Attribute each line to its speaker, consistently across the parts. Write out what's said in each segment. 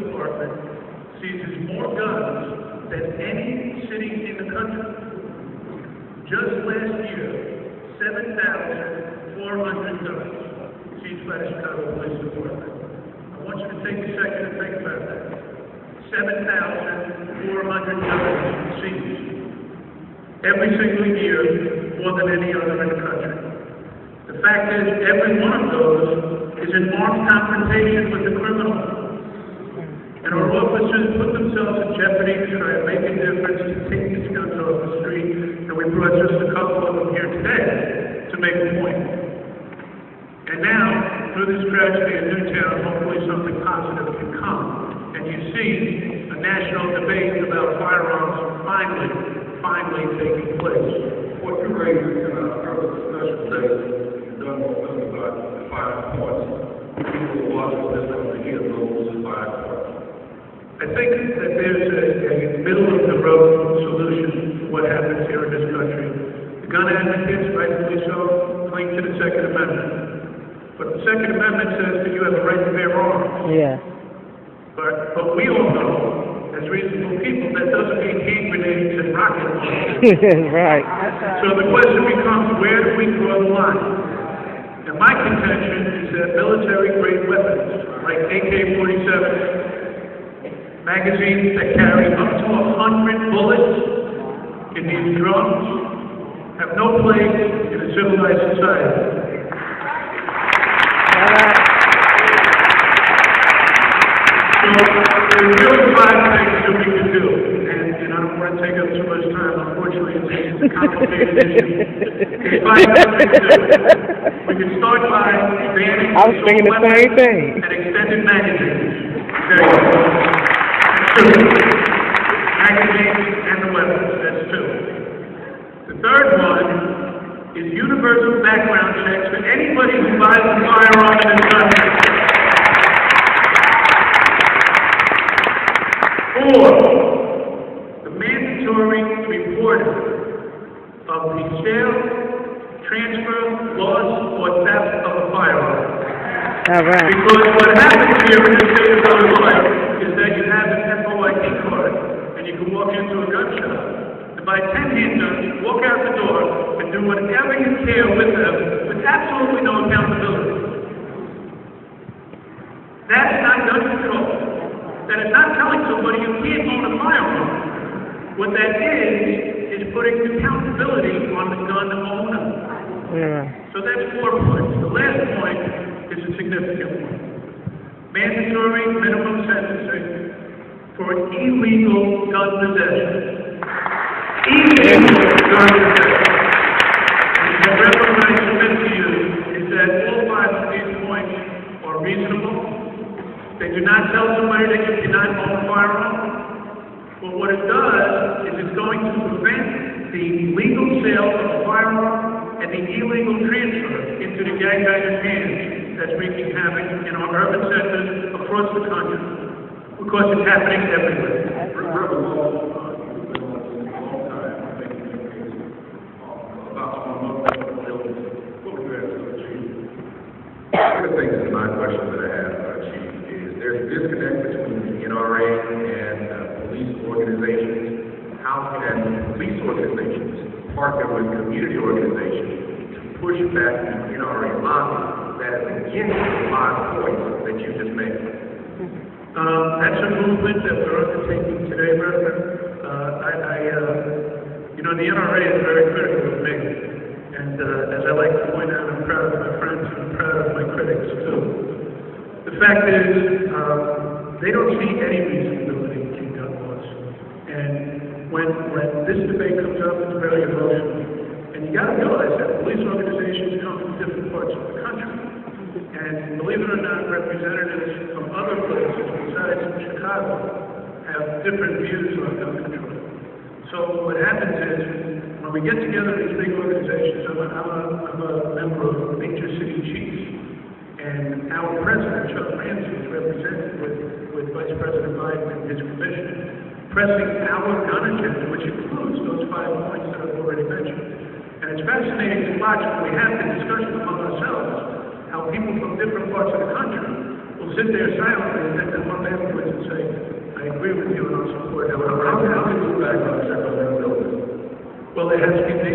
Speaker 1: Department seizes more guns than any city in the country. Just last year, 7,400 guns seized by the Chicago Police Department. I want you to take a second and think about that. 7,400 guns seized. Every single year, more than any other in the country. The fact is, every one of those is an armed confrontation with the criminal. And our officers put themselves in jeopardy to try to make a difference, to take these guns off the street, and we brought just a couple of them here today to make a point. And now, through this tragedy in Newtown, hopefully something positive can come. And you see a national debate about firearms finally taking place.
Speaker 2: What you raised in our discussion today, you've done about the 5 points. People who watch this want to hear those 5 points.
Speaker 1: I think that there's a middle-of-the-road solution to what happens here in this country. The gun advocates, rightfully so, cling to the Second Amendment. But the Second Amendment says that you have a right to bear arms.
Speaker 3: Yeah.
Speaker 1: But we all know, as reasonable people, that doesn't mean hand grenades and rocket launchers.
Speaker 3: Right.
Speaker 1: So the question becomes, where do we draw the line? And my contention is that military-grade weapons, like AK-47s, magazines that carry up to 100 bullets in these drums, have no place in a civilized society. So there's really 5 things that we can do, and I don't want to take up too much time. Unfortunately, it's a complicated issue. There's 5 things we can do. We can start by banning
Speaker 3: I was thinking the same thing.
Speaker 1: And extended magazines. There you go. That's 2. Magazines and the weapons. That's 2. The third one is universal background checks for anybody who buys a firearm in this country. 4, the mandatory reporting of the sale, transfer, loss, or theft of a firearm.
Speaker 3: All right.
Speaker 1: Because what happens here in the state of Illinois is that you have an FOID card, and you can walk into a gun shop and buy 10 handguns, walk out the door, and do whatever you care with them with absolutely no accountability. That's not gun control. That is not telling somebody you can't own a firearm. What that is putting accountability on the gun owner.
Speaker 3: Yeah.
Speaker 1: So that's 4 points. The last point is a significant one. Mandatory minimum sentencing for illegal gun possession. Illegal gun possession. And the reference I submit to you is that all 5 of these points are reasonable. They do not tell somebody that you cannot own a firearm. But what it does is it's going to prevent the legal sale of a firearm and the illegal transfer into the gangbangers' hands that's wreaking havoc in our urban centers across the country. Because it's happening everywhere.
Speaker 2: One of the things in my question that I have, Chief, is there's a disconnect between the NRA and police organizations. How can police organizations partner with community organizations to push back the NRA lobby that is against the 5 points that you just made?
Speaker 1: That's a movement that we're undertaking today, Reverend. The NRA is very critical of me. And as I like to point out, I'm proud of my friends and I'm proud of my critics, too. The fact is, they don't see any reasonability in gun laws. And when this debate comes up, it's very emotional. And you got to realize that police organizations come from different parts of the country. And believe it or not, representatives from other places besides Chicago have different views on gun control. So what happens is, when we get together these big organizations, I'm a member of Major City Chiefs, and our president, Chuck Ramsey, is represented with Vice President Biden and his commission, pressing our gun agenda, which includes those 5 points that I've already mentioned. And it's fascinating to watch when we have the discussion among ourselves, how people from different parts of the country will sit there silently and then come up afterwards and say,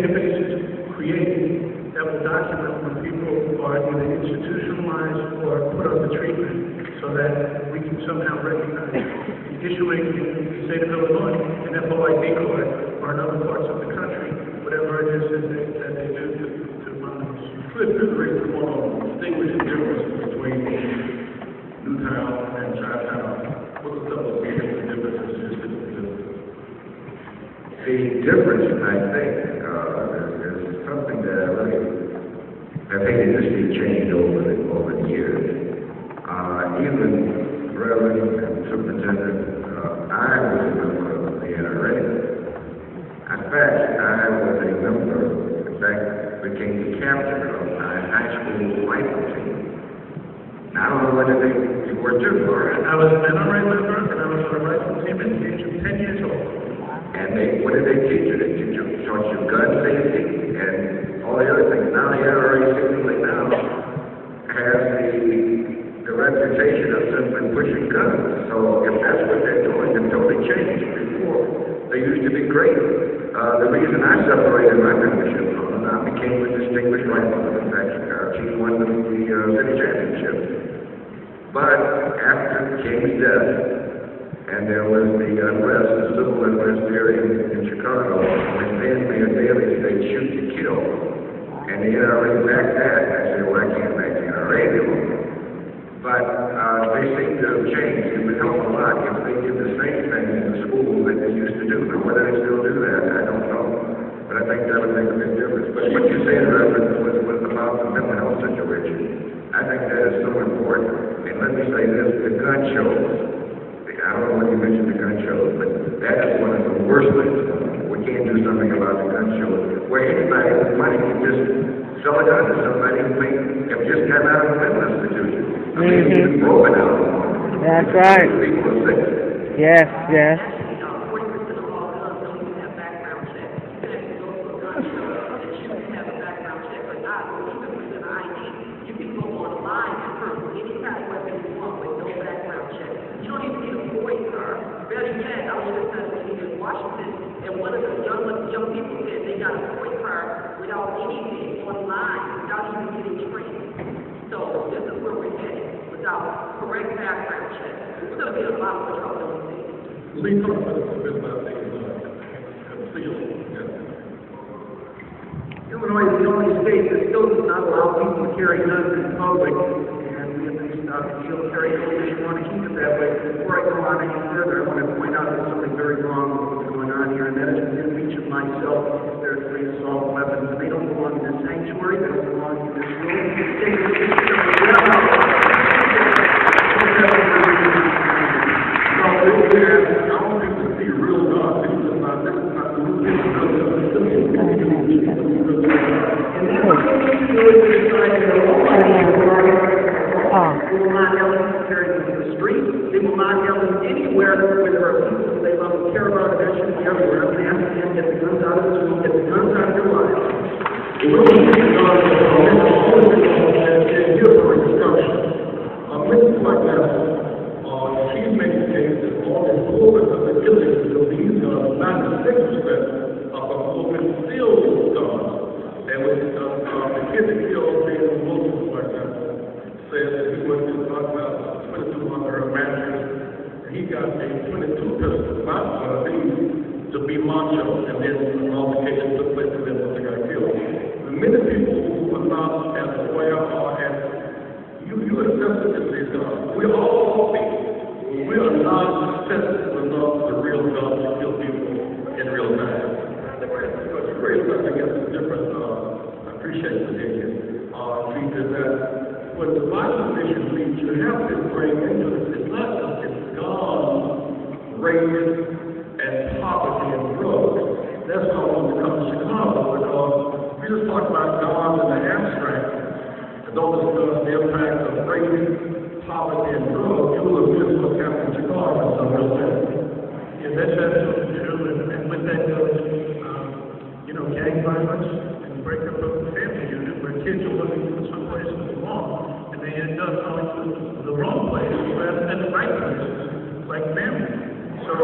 Speaker 1: databases created that will document when people are either institutionalized or put under treatment so that we can somehow recognize issuing in the state of Illinois an FOID card or in other parts of the country, whatever it is that they do to run those.
Speaker 2: Could you distinguish the difference between Newtown and Chi-Town? What's the couple of differences you see?
Speaker 4: The difference, I think, is something that I think it just been changed over the years. Even Reverend and Superintendent, I was a member of the NRA. In fact, I was a member, in fact, became the captain of my high school rifle team. Now, I don't know whether they were too far.
Speaker 1: I was an NRA member, and I was on a rifle team at the age of 10 years old.
Speaker 4: And what did they teach you? They teach you taught you gun safety and all the other things. Now the NRA seemingly now has the reputation of simply pushing guns. So if that's what they're doing, they've totally changed. Before, they used to be great. The reason I separated my membership from them, I became a distinguished rifleman. In fact, Chief won the city championship. But after King's death, and there was the unrest, the civil unrest there in Chicago, when then Mayor Daley said, shoot to kill. And the NRA backed that. I said, well, I can't back the NRA anymore. But they seem to have changed. It would help a lot if they did the same thing in the school that they used to do. Now, whether they still do that, I don't know. But I think that would make a big difference. But what you said, Reverend, was about the mental health situation. I think that is so important. And let me say this, the gun shows. I don't know when you mentioned the gun shows, but that is one of the worst things. We can't do something about the gun shows, where anybody with money can just sell a gun to somebody who may have just come out of a mental institution. I mean, even broken out.
Speaker 3: That's right.
Speaker 4: People are sick.
Speaker 3: Yes, yes.
Speaker 5: And one of the young people said they got a toy car without anything online, without even getting trained. So this is where we're headed, without correct background check. We're going to be in a lot more trouble than we think.
Speaker 2: Lee, talk about a little bit about the field.
Speaker 6: Illinois is the only state that still does not allow people to carry guns in public, and we at least feel carry guns. We want to keep it that way. Before I go on any further, I want to point out there's something very wrong with what's going on here, and that is within reach of myself. There are 3 assault weapons, and they don't belong in this sanctuary. They don't belong in this room. They will not help them carry them in the street. They will not help them anywhere where there are people they love and care about. That should be everywhere. I'm going to ask them to get the guns out of the school, get the guns out of their lives.
Speaker 2: We're going to take on and give her instruction. Mrs. McNabb, she's making the case that all the movement of the killings of these 96% of the movement still done. And with the kid that killed James Wilson, for example, said that he was to talk about 22 under a mattress, and he got a 22 pistol, not one of these, to be macho, and then an altercation took place, and then once they got killed. The many people who are not as aware or as you are sensitive to these guns. We all think we are not sensitive enough to real guns to kill people in real time. It's great something else different. I appreciate the opinion. Chief, is that when the violence issue leads, you have to bring into it, it's not just it's guns, race, and poverty and drugs. That's not when we come to Chicago, because we just talk about guns in the abstract. Don't discuss the impact of race, poverty, and drugs. You will have missed what's happening in Chicago in some real sense.
Speaker 1: Yeah, that's absolutely true. And with that goes, gang violence and breakup of the family unit, where kids are looking for someplace to belong, and they end up going to the wrong place rather than the right place, like family. So,